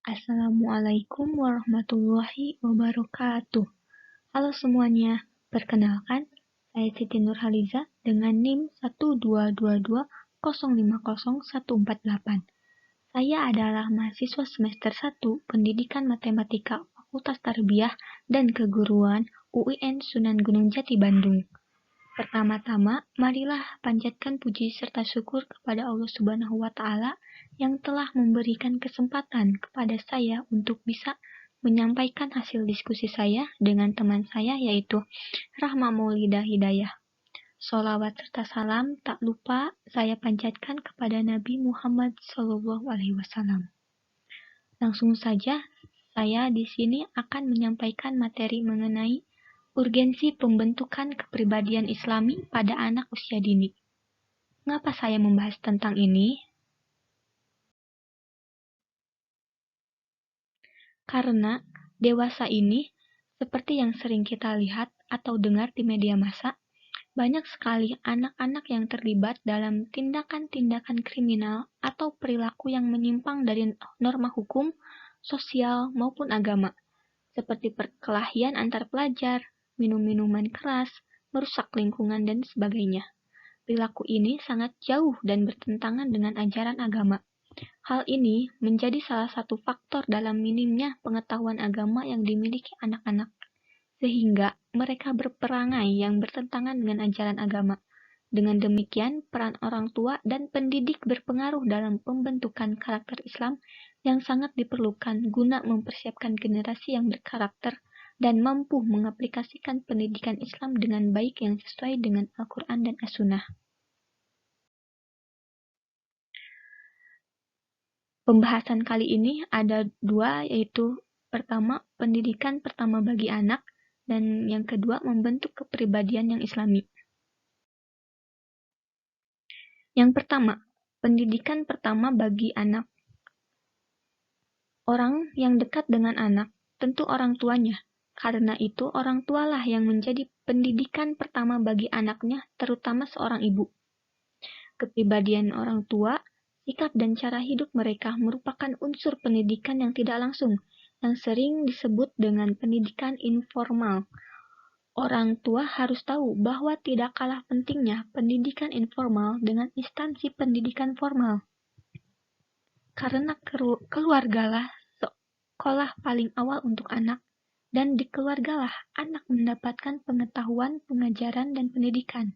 Assalamualaikum warahmatullahi wabarakatuh. Halo semuanya, perkenalkan, saya Siti Nurhaliza dengan NIM 12220500148. Saya adalah mahasiswa semester 1 Pendidikan Matematika Fakultas Tarbiyah dan Keguruan UIN Sunan Gunung Jati Bandung. Pertama-tama, marilah panjatkan puji serta syukur kepada Allah Subhanahu wa Ta'ala yang telah memberikan kesempatan kepada saya untuk bisa menyampaikan hasil diskusi saya dengan teman saya yaitu Rahma Maulidah Hidayah. Sholawat serta salam tak lupa saya panjatkan kepada Nabi Muhammad SAW. Langsung saja, saya di sini akan menyampaikan materi mengenai urgensi pembentukan kepribadian Islami pada anak usia dini. Mengapa saya membahas tentang ini? Karena dewasa ini, seperti yang sering kita lihat atau dengar di media massa, banyak sekali anak-anak yang terlibat dalam tindakan-tindakan kriminal atau perilaku yang menyimpang dari norma hukum, sosial, maupun agama, seperti perkelahian antar pelajar, minum-minuman keras, merusak lingkungan, dan sebagainya. Perilaku ini sangat jauh dan bertentangan dengan ajaran agama. Hal ini menjadi salah satu faktor dalam minimnya pengetahuan agama yang dimiliki anak-anak, sehingga mereka berperangai yang bertentangan dengan ajaran agama. Dengan demikian, peran orang tua dan pendidik berpengaruh dalam pembentukan karakter Islam yang sangat diperlukan guna mempersiapkan generasi yang berkarakter dan mampu mengaplikasikan pendidikan Islam dengan baik yang sesuai dengan Al-Quran dan As-Sunnah. Pembahasan kali ini ada dua, yaitu pertama, pendidikan pertama bagi anak, dan yang kedua, membentuk kepribadian yang Islami. Yang pertama, pendidikan pertama bagi anak. Orang yang dekat dengan anak tentu orang tuanya. Karena itu, orang tualah yang menjadi pendidikan pertama bagi anaknya, terutama seorang ibu. Kepribadian orang tua, sikap dan cara hidup mereka merupakan unsur pendidikan yang tidak langsung, yang sering disebut dengan pendidikan informal. Orang tua harus tahu bahwa tidak kalah pentingnya pendidikan informal dengan instansi pendidikan formal. Karena keluargalah sekolah paling awal untuk anak, dan di keluargalah anak mendapatkan pengetahuan, pengajaran, dan pendidikan.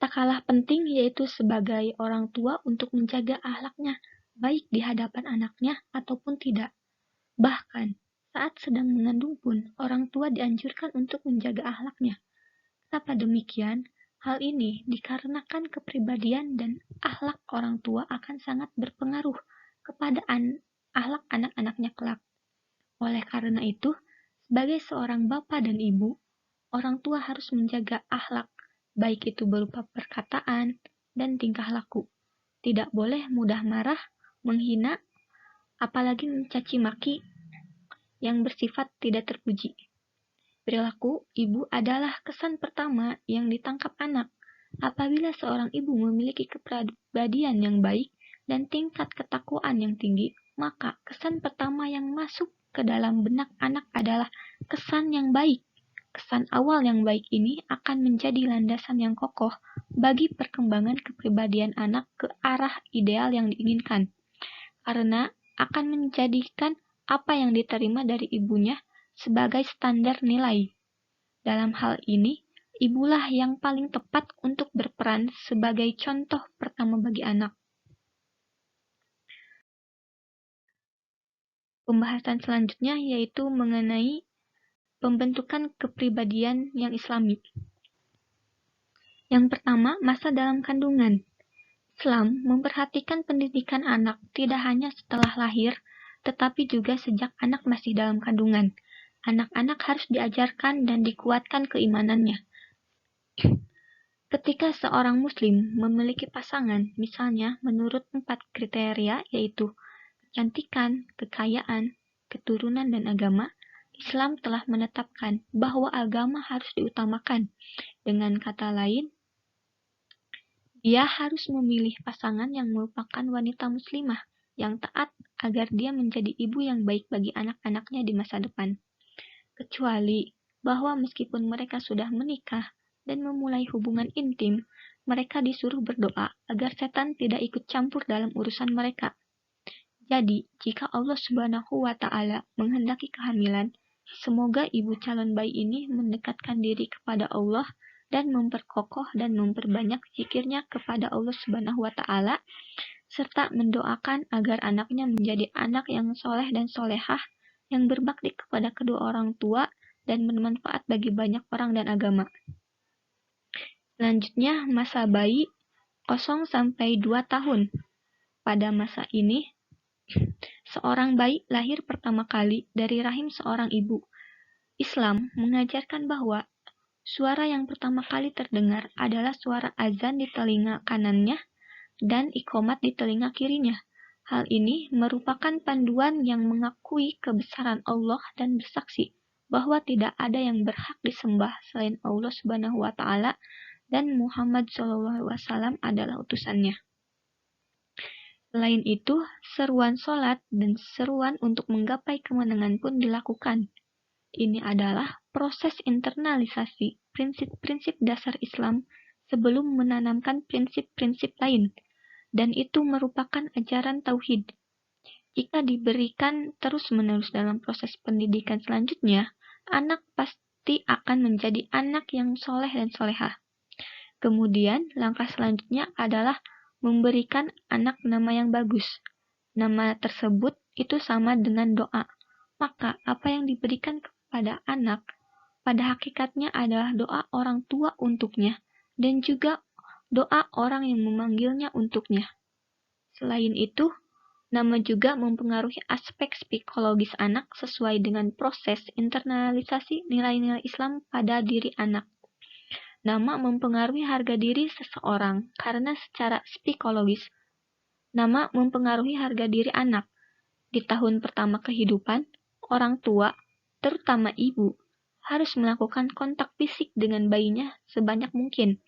Tak kalah penting yaitu sebagai orang tua untuk menjaga akhlaknya, baik di hadapan anaknya ataupun tidak. Bahkan, saat sedang mengandung pun, orang tua dianjurkan untuk menjaga akhlaknya. Kenapa demikian? Hal ini dikarenakan kepribadian dan akhlak orang tua akan sangat berpengaruh kepada akhlak anak-anaknya kelak. Oleh karena itu, sebagai seorang bapak dan ibu, orang tua harus menjaga akhlak, baik itu berupa perkataan dan tingkah laku. Tidak boleh mudah marah, menghina, apalagi mencaci maki yang bersifat tidak terpuji. Perilaku ibu adalah kesan pertama yang ditangkap anak. Apabila seorang ibu memiliki kepribadian yang baik dan tingkat ketakwaan yang tinggi, maka kesan pertama yang masuk ke dalam benak anak adalah kesan yang baik. Kesan awal yang baik ini akan menjadi landasan yang kokoh bagi perkembangan kepribadian anak ke arah ideal yang diinginkan, karena akan menjadikan apa yang diterima dari ibunya sebagai standar nilai. Dalam hal ini, ibulah yang paling tepat untuk berperan sebagai contoh pertama bagi anak. Pembahasan selanjutnya yaitu mengenai pembentukan kepribadian yang Islami. Yang pertama, masa dalam kandungan. Islam memperhatikan pendidikan anak tidak hanya setelah lahir, tetapi juga sejak anak masih dalam kandungan. Anak-anak harus diajarkan dan dikuatkan keimanannya. Ketika seorang muslim memiliki pasangan, misalnya menurut 4 kriteria yaitu kecantikan, kekayaan, keturunan, dan agama, Islam telah menetapkan bahwa agama harus diutamakan. Dengan kata lain, dia harus memilih pasangan yang merupakan wanita muslimah yang taat agar dia menjadi ibu yang baik bagi anak-anaknya di masa depan. Kecuali bahwa meskipun mereka sudah menikah dan memulai hubungan intim, mereka disuruh berdoa agar setan tidak ikut campur dalam urusan mereka. Jadi, jika Allah Subhanahu wa Ta'ala menghendaki kehamilan, semoga ibu calon bayi ini mendekatkan diri kepada Allah dan memperkokoh dan memperbanyak zikirnya kepada Allah Subhanahu wa Ta'ala, serta mendoakan agar anaknya menjadi anak yang soleh dan solehah, yang berbakti kepada kedua orang tua dan bermanfaat bagi banyak orang dan agama. Selanjutnya, masa bayi 0-2 tahun. Pada masa ini, seorang bayi lahir pertama kali dari rahim seorang ibu. Islam mengajarkan bahwa suara yang pertama kali terdengar adalah suara azan di telinga kanannya dan iqomat di telinga kirinya. Hal ini merupakan panduan yang mengakui kebesaran Allah dan bersaksi bahwa tidak ada yang berhak disembah selain Allah Subhanahu wa Ta'ala dan Muhammad SAW adalah utusannya. Selain itu, seruan sholat dan seruan untuk menggapai kemenangan pun dilakukan. Ini adalah proses internalisasi prinsip-prinsip dasar Islam sebelum menanamkan prinsip-prinsip lain, dan itu merupakan ajaran tauhid. Jika diberikan terus-menerus dalam proses pendidikan selanjutnya, anak pasti akan menjadi anak yang soleh dan solehah. Kemudian, langkah selanjutnya adalah memberikan anak nama yang bagus. Nama tersebut itu sama dengan doa. Maka, apa yang diberikan kepada anak pada hakikatnya adalah doa orang tua untuknya dan juga doa orang yang memanggilnya untuknya. Selain itu, nama juga mempengaruhi aspek psikologis anak sesuai dengan proses internalisasi nilai-nilai Islam pada diri anak. Nama mempengaruhi harga diri seseorang karena secara psikologis, nama mempengaruhi harga diri anak. Di tahun pertama kehidupan, orang tua, terutama ibu, harus melakukan kontak fisik dengan bayinya sebanyak mungkin.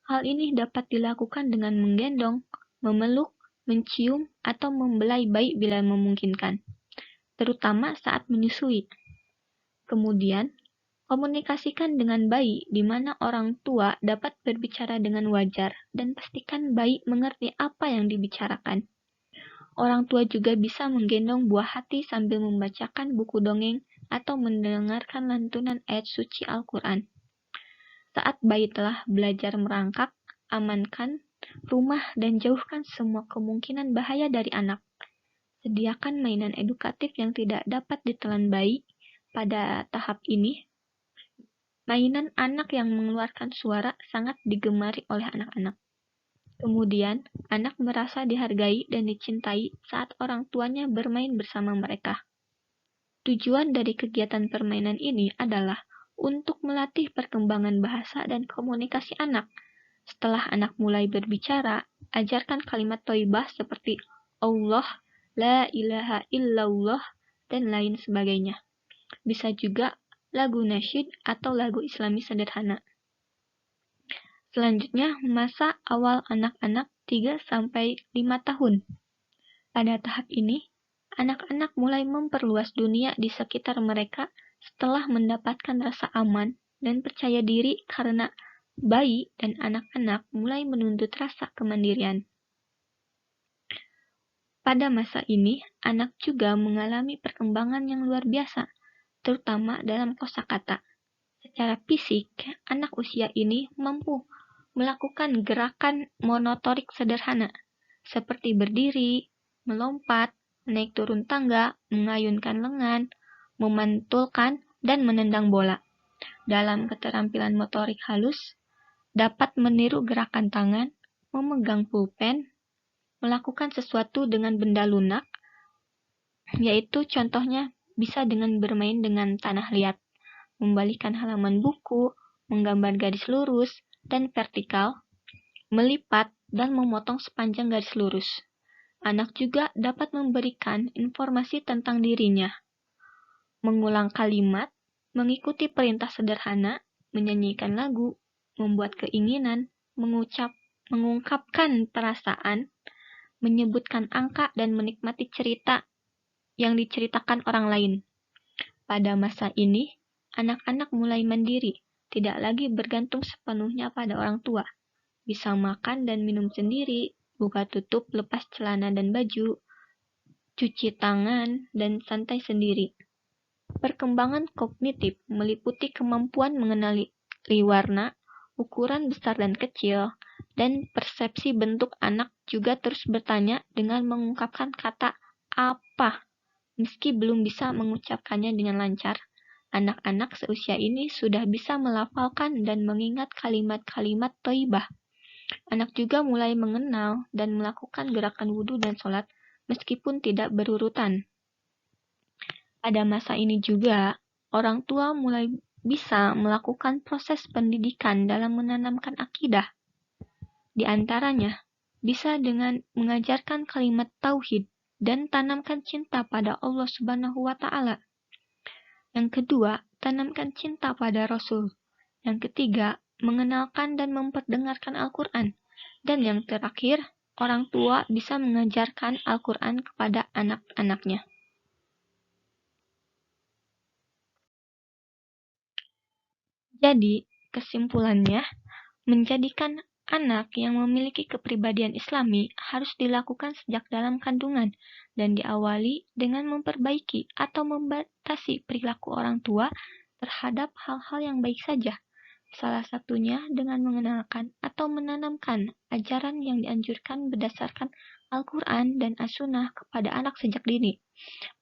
Hal ini dapat dilakukan dengan menggendong, memeluk, mencium, atau membelai bayi bila memungkinkan, terutama saat menyusui. Kemudian, komunikasikan dengan bayi di mana orang tua dapat berbicara dengan wajar dan pastikan bayi mengerti apa yang dibicarakan. Orang tua juga bisa menggendong buah hati sambil membacakan buku dongeng atau mendengarkan lantunan ayat suci Al-Quran. Saat bayi telah belajar merangkak, amankan rumah dan jauhkan semua kemungkinan bahaya dari anak. Sediakan mainan edukatif yang tidak dapat ditelan bayi. Pada tahap ini, mainan anak yang mengeluarkan suara sangat digemari oleh anak-anak. Kemudian, anak merasa dihargai dan dicintai saat orang tuanya bermain bersama mereka. Tujuan dari kegiatan permainan ini adalah untuk melatih perkembangan bahasa dan komunikasi anak. Setelah anak mulai berbicara, ajarkan kalimat thayyibah seperti Allah, la ilaha illallah, dan lain sebagainya. Bisa juga lagu nasyid atau lagu Islami sederhana. Selanjutnya, masa awal anak-anak 3-5 tahun. Pada tahap ini, anak-anak mulai memperluas dunia di sekitar mereka setelah mendapatkan rasa aman dan percaya diri karena bayi dan anak-anak mulai menuntut rasa kemandirian. Pada masa ini, anak juga mengalami perkembangan yang luar biasa, terutama dalam kosakata. Secara fisik, anak usia ini mampu melakukan gerakan motorik sederhana, seperti berdiri, melompat, menaik turun tangga, mengayunkan lengan, memantulkan, dan menendang bola. Dalam keterampilan motorik halus, dapat meniru gerakan tangan, memegang pulpen, melakukan sesuatu dengan benda lunak, yaitu contohnya bisa dengan bermain dengan tanah liat, membalikan halaman buku, menggambar garis lurus dan vertikal, melipat dan memotong sepanjang garis lurus. Anak juga dapat memberikan informasi tentang dirinya, mengulang kalimat, mengikuti perintah sederhana, menyanyikan lagu, membuat keinginan, mengungkapkan perasaan, menyebutkan angka, dan menikmati cerita yang diceritakan orang lain. Pada masa ini, anak-anak mulai mandiri, tidak lagi bergantung sepenuhnya pada orang tua. Bisa makan dan minum sendiri, buka tutup, lepas celana dan baju, cuci tangan, dan santai sendiri. Perkembangan kognitif meliputi kemampuan mengenali warna, ukuran besar dan kecil, dan persepsi bentuk. Anak juga terus bertanya dengan mengungkapkan kata "apa" meski belum bisa mengucapkannya dengan lancar. Anak-anak seusia ini sudah bisa melafalkan dan mengingat kalimat-kalimat thayyibah. Anak juga mulai mengenal dan melakukan gerakan wudhu dan sholat meskipun tidak berurutan. Pada masa ini juga, orang tua mulai bisa melakukan proses pendidikan dalam menanamkan akidah. Di antaranya, bisa dengan mengajarkan kalimat tauhid dan tanamkan cinta pada Allah Subhanahu wa Ta'ala. Yang kedua, tanamkan cinta pada Rasul. Yang ketiga, mengenalkan dan memperdengarkan Al-Quran. Dan yang terakhir, orang tua bisa mengajarkan Al-Quran kepada anak-anaknya. Jadi, kesimpulannya, menjadikan anak yang memiliki kepribadian Islami harus dilakukan sejak dalam kandungan dan diawali dengan memperbaiki atau membatasi perilaku orang tua terhadap hal-hal yang baik saja. Salah satunya dengan mengenalkan atau menanamkan ajaran yang dianjurkan berdasarkan Al-Quran dan As-Sunnah kepada anak sejak dini.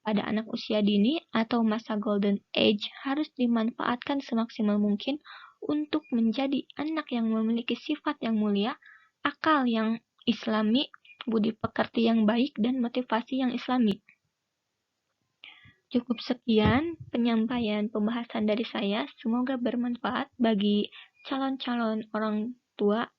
Pada anak usia dini atau masa golden age harus dimanfaatkan semaksimal mungkin untuk menjadi anak yang memiliki sifat yang mulia, akal yang Islami, budi pekerti yang baik, dan motivasi yang Islami. Cukup sekian penyampaian pembahasan dari saya. Semoga bermanfaat bagi calon-calon orang tua.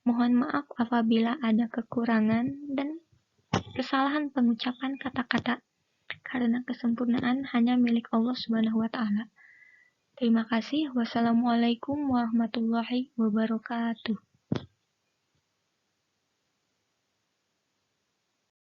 Mohon maaf apabila ada kekurangan dan kesalahan pengucapan kata-kata, karena kesempurnaan hanya milik Allah Subhanahu wa Ta'ala. Terima kasih. Wassalamualaikum warahmatullahi wabarakatuh.